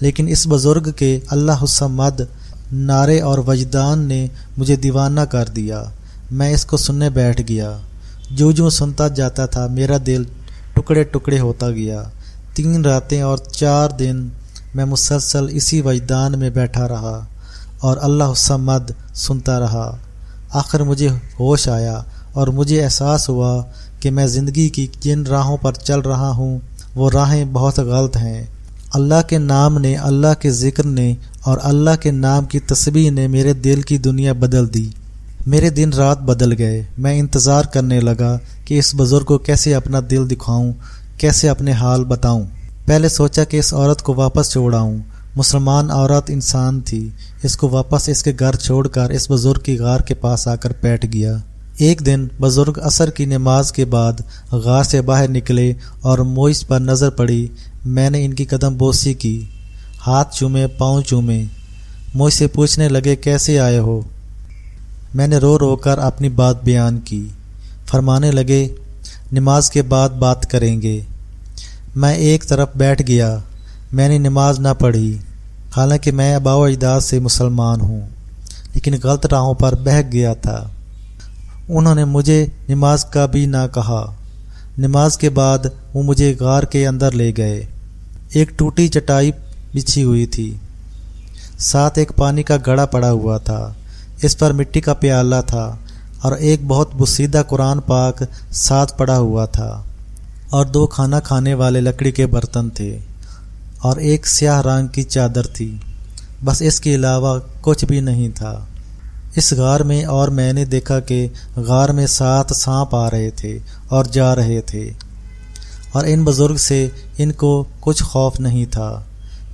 لیکن اس بزرگ کے اللہ الصمد نعرے اور وجدان نے مجھے دیوانہ کر دیا۔ میں اس کو سننے بیٹھ گیا۔ جو سنتا جاتا تھا میرا دل ٹکڑے ٹکڑے ہوتا گیا۔ 3 راتیں اور 4 دن میں مسلسل اسی وجدان میں بیٹھا رہا اور اللہ الصمد سنتا رہا۔ آخر مجھے ہوش آیا اور مجھے احساس ہوا کہ میں زندگی کی جن راہوں پر چل رہا ہوں وہ راہیں بہت غلط ہیں۔ اللہ کے نام نے، اللہ کے ذکر نے اور اللہ کے نام کی تسبیح نے میرے دل کی دنیا بدل دی۔ میرے دن رات بدل گئے۔ میں انتظار کرنے لگا کہ اس بزرگ کو کیسے اپنا دل دکھاؤں، کیسے اپنے حال بتاؤں۔ پہلے سوچا کہ اس عورت کو واپس چھوڑاؤں۔ مسلمان عورت انسان تھی، اس کو واپس اس کے گھر چھوڑ کر اس بزرگ کی غار کے پاس آ کر بیٹھ گیا۔ ایک دن بزرگ عصر کی نماز کے بعد غار سے باہر نکلے اور مجھ پر نظر پڑی۔ میں نے ان کی قدم بوسی کی، ہاتھ چومے، پاؤں چومے۔ مجھ سے پوچھنے لگے کیسے آئے ہو؟ میں نے رو رو کر اپنی بات بیان کی۔ فرمانے لگے نماز کے بعد بات کریں گے۔ میں ایک طرف بیٹھ گیا۔ میں نے نماز نہ پڑھی، حالانکہ میں آباء و اجداد سے مسلمان ہوں، لیکن غلط راہوں پر بہک گیا تھا۔ انہوں نے مجھے نماز کا بھی نہ کہا۔ نماز کے بعد وہ مجھے غار کے اندر لے گئے۔ ایک ٹوٹی چٹائی بچھی ہوئی تھی، ساتھ ایک پانی کا گھڑا پڑا ہوا تھا، اس پر مٹی کا پیالہ تھا اور ایک بہت بسیدہ قرآن پاک ساتھ پڑا ہوا تھا، اور 2 کھانا کھانے والے لکڑی کے برتن تھے اور ایک سیاہ رنگ کی چادر تھی۔ بس اس کے علاوہ کچھ بھی نہیں تھا۔ اس غار میں اور میں نے دیکھا کہ غار میں 7 سانپ آ رہے تھے اور جا رہے تھے، اور ان بزرگ سے ان کو کچھ خوف نہیں تھا۔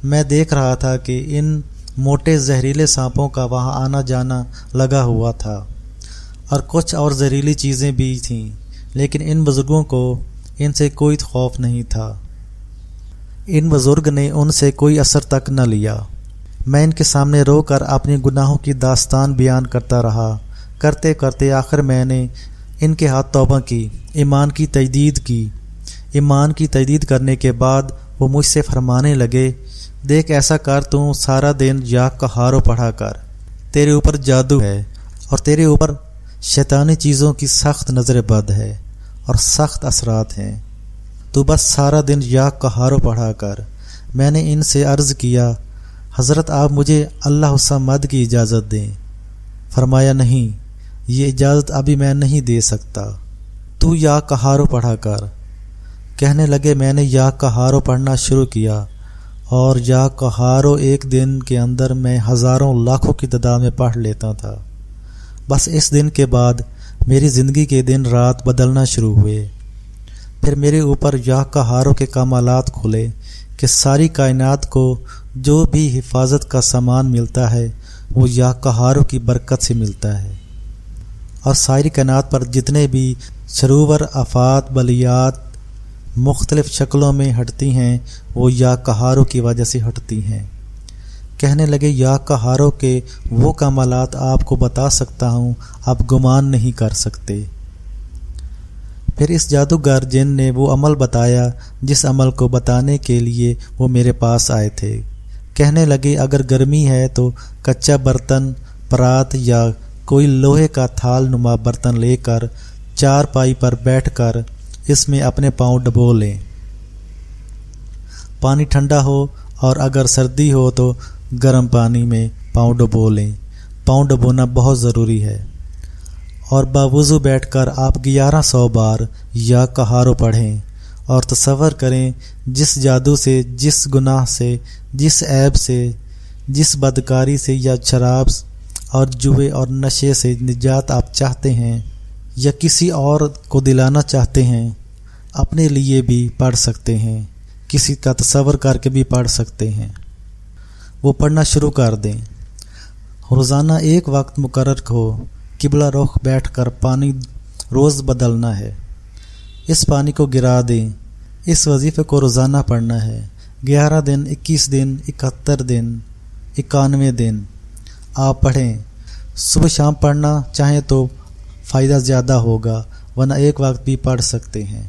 میں دیکھ رہا تھا کہ ان موٹے زہریلے سانپوں کا وہاں آنا جانا لگا ہوا تھا، اور کچھ اور زہریلی چیزیں بھی تھیں، لیکن ان بزرگوں کو ان سے کوئی خوف نہیں تھا۔ ان بزرگ نے ان سے کوئی اثر تک نہ لیا۔ میں ان کے سامنے رو کر اپنے گناہوں کی داستان بیان کرتا رہا۔ کرتے کرتے آخر میں نے ان کے ہاتھ توبہ کی، ایمان کی تجدید کی۔ ایمان کی تجدید کرنے کے بعد وہ مجھ سے فرمانے لگے، دیکھ ایسا کر، تو سارا دن یا قہارو پڑھا کر، تیرے اوپر جادو ہے اور تیرے اوپر شیطانی چیزوں کی سخت نظر بد ہے اور سخت اثرات ہیں، تو بس سارا دن یا قہارو پڑھا کر۔ میں نے ان سے عرض کیا، حضرت آپ مجھے اللہ الصمد کی اجازت دیں۔ فرمایا نہیں، یہ اجازت ابھی میں نہیں دے سکتا، تو یا قہارو پڑھا کر۔ کہنے لگے میں نے یا قہارو پڑھنا شروع کیا، اور یا قہارو ایک دن کے اندر میں ہزاروں لاکھوں کی تعداد میں پڑھ لیتا تھا۔ بس اس دن کے بعد میری زندگی کے دن رات بدلنا شروع ہوئے۔ پھر میرے اوپر یا قہارو کے کمالات کھلے کہ ساری کائنات کو جو بھی حفاظت کا سامان ملتا ہے وہ یا قہارو کی برکت سے ملتا ہے، اور ساری کائنات پر جتنے بھی شرور، آفات، بلیات مختلف شکلوں میں ہٹتی ہیں وہ یا قہارو کی وجہ سے ہٹتی ہیں۔ کہنے لگے یا قہارو کے وہ کمالات آپ کو بتا سکتا ہوں، آپ گمان نہیں کر سکتے۔ پھر اس جادوگر جن نے وہ عمل بتایا جس عمل کو بتانے کے لیے وہ میرے پاس آئے تھے۔ کہنے لگے اگر گرمی ہے تو کچا برتن، پرات یا کوئی لوہے کا تھال نما برتن لے کر 4 پائی پر بیٹھ کر اس میں اپنے پاؤں ڈبو لیں۔ پانی ٹھنڈا ہو اور اگر سردی ہو تو گرم پانی میں پاؤں ڈبو لیں۔ پاؤں ڈبونا بہت ضروری ہے، اور باوضو بیٹھ کر آپ 1100 بار یا قہارو پڑھیں، اور تصور کریں جس جادو سے، جس گناہ سے، جس عیب سے، جس بدکاری سے یا شراب اور جوئے اور نشے سے نجات آپ چاہتے ہیں یا کسی اور کو دلانا چاہتے ہیں، اپنے لیے بھی پڑھ سکتے ہیں، کسی کا تصور کر کے بھی پڑھ سکتے ہیں۔ وہ پڑھنا شروع کر دیں۔ روزانہ ایک وقت مقرر ہو، قبلہ رخ بیٹھ کر پانی روز بدلنا ہے۔ اس پانی کو گرا دیں۔ اس وظیفے کو روزانہ پڑھنا ہے، 11 دن، 21 دن، 71 دن، 91 دن آپ پڑھیں۔ صبح شام پڑھنا چاہیں تو فائدہ زیادہ ہوگا، ورنہ ایک وقت بھی پڑھ سکتے ہیں۔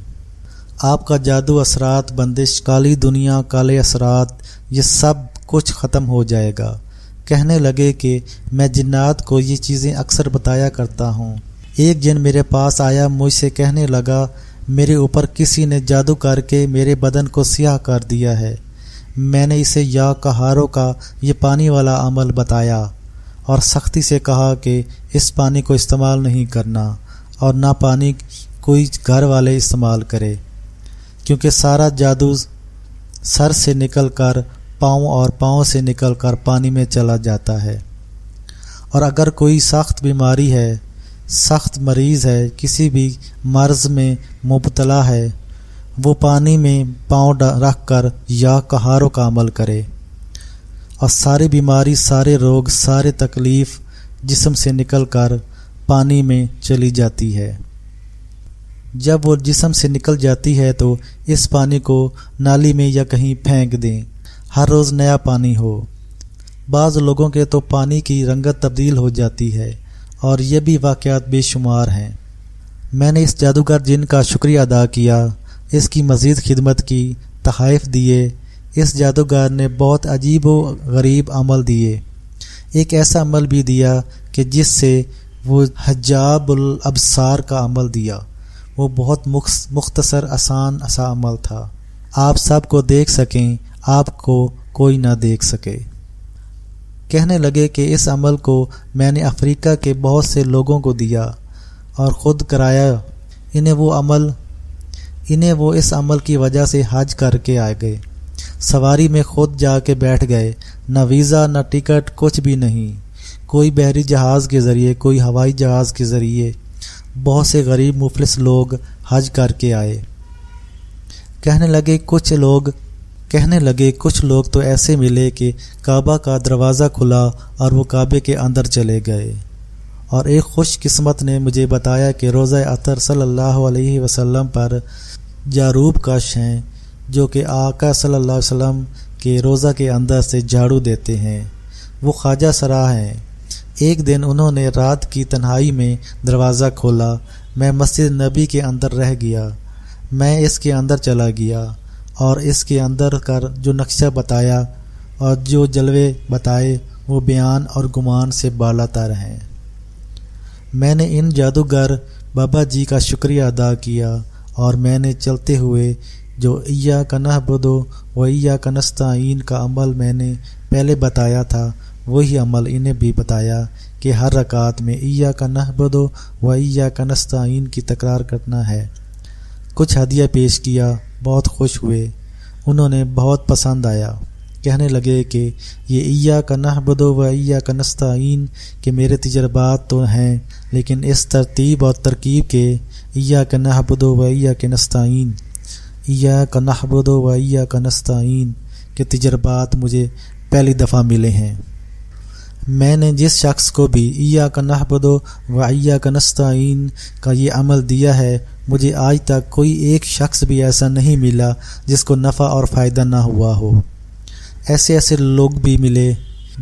آپ کا جادو، اثرات، بندش، کالی دنیا، کالے اثرات، یہ سب کچھ ختم ہو جائے گا۔ کہنے لگے کہ میں جنات کو یہ چیزیں اکثر بتایا کرتا ہوں۔ ایک جن میرے پاس آیا، مجھ سے کہنے لگا میرے اوپر کسی نے جادو کر کے میرے بدن کو سیاہ کر دیا ہے۔ میں نے اسے یا کہاروں کا یہ پانی والا عمل بتایا اور سختی سے کہا کہ اس پانی کو استعمال نہیں کرنا اور نہ پانی کوئی گھر والے استعمال کرے، کیونکہ سارا جادو سر سے نکل کر پاؤں اور پاؤں سے نکل کر پانی میں چلا جاتا ہے۔ اور اگر کوئی سخت بیماری ہے، سخت مریض ہے، کسی بھی مرض میں مبتلا ہے، وہ پانی میں پاؤں رکھ کر یا کہاروں کا عمل کرے اور ساری بیماری، سارے روگ، سارے تکلیف جسم سے نکل کر پانی میں چلی جاتی ہے۔ جب وہ جسم سے نکل جاتی ہے تو اس پانی کو نالی میں یا کہیں پھینک دیں، ہر روز نیا پانی ہو۔ بعض لوگوں کے تو پانی کی رنگت تبدیل ہو جاتی ہے، اور یہ بھی واقعات بے شمار ہیں۔ میں نے اس جادوگر جن کا شکریہ ادا کیا، اس کی مزید خدمت کی، تحائف دیے۔ اس جادوگر نے بہت عجیب و غریب عمل دیے۔ ایک ایسا عمل بھی دیا کہ جس سے وہ حجاب الابصار کا عمل دیا۔ وہ بہت مختصر آسان سا عمل تھا، آپ سب کو دیکھ سکیں، آپ کو کوئی نہ دیکھ سکے۔ کہنے لگے کہ اس عمل کو میں نے افریقہ کے بہت سے لوگوں کو دیا اور خود کرایا۔ انہیں وہ اس عمل کی وجہ سے حج کر کے آ گئے، سواری میں خود جا کے بیٹھ گئے، نہ ویزا نہ ٹکٹ، کچھ بھی نہیں۔ کوئی بحری جہاز کے ذریعے، کوئی ہوائی جہاز کے ذریعے، بہت سے غریب مفلس لوگ حج کر کے آئے۔ کہنے لگے کچھ لوگ تو ایسے ملے کہ کعبہ کا دروازہ کھلا اور وہ کعبے کے اندر چلے گئے۔ اور ایک خوش قسمت نے مجھے بتایا کہ روضہ اطہر صلی اللہ علیہ وسلم پر جاروب کش ہیں، جو کہ آقا صلی اللہ علیہ وسلم کے روضہ کے اندر سے جھاڑو دیتے ہیں۔ وہ خواجہ سرا ہیں۔ ایک دن انہوں نے رات کی تنہائی میں دروازہ کھولا، میں مسجد نبی کے اندر رہ گیا۔ میں اس کے اندر چلا گیا اور اس کے اندر کر جو نقشہ بتایا اور جو جلوے بتائے وہ بیان اور گمان سے بالا تر ہیں۔ میں نے ان جادوگر بابا جی کا شکریہ ادا کیا، اور میں نے چلتے ہوئے جو ایاک نعبد و ایاک نستعین کا عمل میں نے پہلے بتایا تھا، وہی عمل انہیں بھی بتایا کہ ہر رکعت میں ایاک نعبد و ایاک نستعین کی تکرار کرنا ہے۔ کچھ ہدیہ پیش کیا، بہت خوش ہوئے، انہوں نے بہت پسند آیا۔ کہنے لگے کہ یہ ایاک نعبد و ایاک نستعین کے میرے تجربات تو ہیں، لیکن اس ترتیب اور ترکیب کے ایاک نعبد و ایاک نستعین، ایاک نعبد و ایاک نستعین کے تجربات مجھے پہلی دفعہ ملے ہیں۔ میں نے جس شخص کو بھی ایاک نعبد و ایاک نستعین کا یہ عمل دیا ہے، مجھے آج تک کوئی ایک شخص بھی ایسا نہیں ملا جس کو نفع اور فائدہ نہ ہوا ہو۔ ایسے لوگ بھی ملے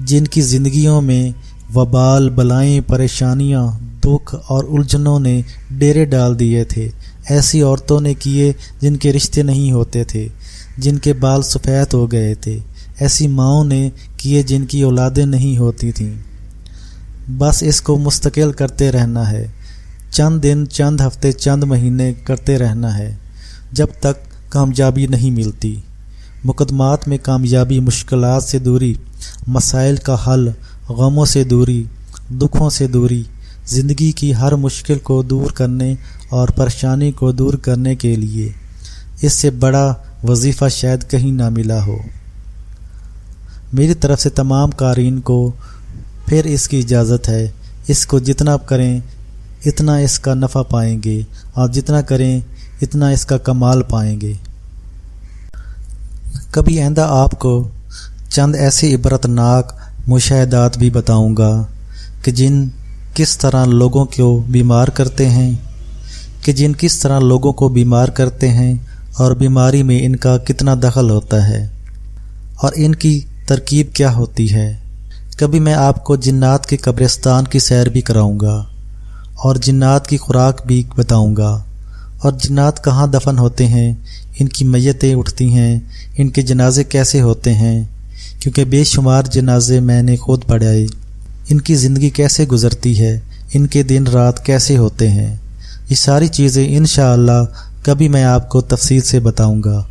جن کی زندگیوں میں وبال، بلائیں، پریشانیاں، دکھ اور الجھنوں نے ڈیرے ڈال دیے تھے۔ ایسی عورتوں نے کیے جن کے رشتے نہیں ہوتے تھے، جن کے بال سفید ہو گئے تھے۔ ایسی ماؤں نے کیے جن کی اولادیں نہیں ہوتی تھیں۔ بس اس کو مستقل کرتے رہنا ہے، چند دن، چند ہفتے، چند مہینے کرتے رہنا ہے، جب تک کامیابی نہیں ملتی۔ مقدمات میں کامیابی، مشکلات سے دوری، مسائل کا حل، غموں سے دوری، دکھوں سے دوری، زندگی کی ہر مشکل کو دور کرنے اور پریشانی کو دور کرنے کے لیے اس سے بڑا وظیفہ شاید کہیں نہ ملا ہو۔ میری طرف سے تمام قارئین کو پھر اس کی اجازت ہے، اس کو جتنا کریں اتنا اس کا نفع پائیں گے، اور جتنا کریں اتنا اس کا کمال پائیں گے۔ کبھی آئندہ آپ کو چند ایسے عبرتناک مشاہدات بھی بتاؤں گا کہ جن کس طرح لوگوں کو بیمار کرتے ہیں اور بیماری میں ان کا کتنا دخل ہوتا ہے اور ان کی ترکیب کیا ہوتی ہے۔ کبھی میں آپ کو جنات کے قبرستان کی سیر بھی کراؤں گا اور جنات کی خوراک بھی بتاؤں گا، اور جنات کہاں دفن ہوتے ہیں، ان کی میتیں اٹھتی ہیں، ان کے جنازے کیسے ہوتے ہیں، کیونکہ بے شمار جنازے میں نے خود پڑھائے۔ ان کی زندگی کیسے گزرتی ہے، ان کے دن رات کیسے ہوتے ہیں، یہ ساری چیزیں انشاءاللہ کبھی میں آپ کو تفصیل سے بتاؤں گا۔